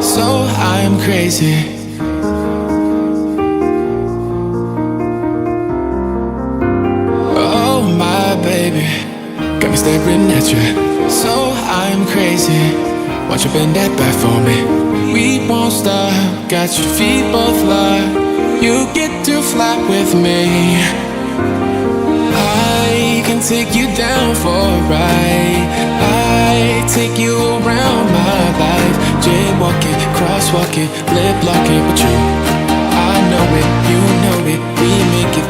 so I'm crazy. Oh my baby, got me staring at you, so I'm crazy. Won't you bend that back for me? We won't stop, got your feet both locked. You get to fly with me. I can take you down for a ride. I take you around my life. Jaywalking, crosswalking, lip locking with you. I know it, you know it, we make it.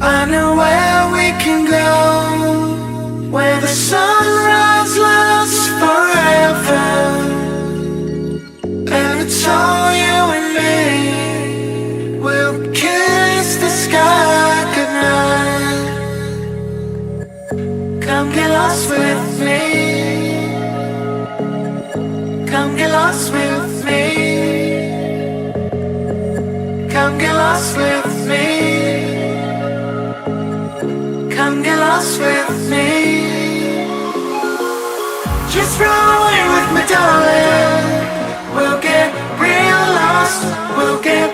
I know where we can go, where the sunrise lasts forever, and it's all you and me. We'll kiss the sky goodnight. Come get lost with me. Come get lost with me. Come get lost with me. Come get lost with me. Just run away with me, darling. We'll get real lost. We'll get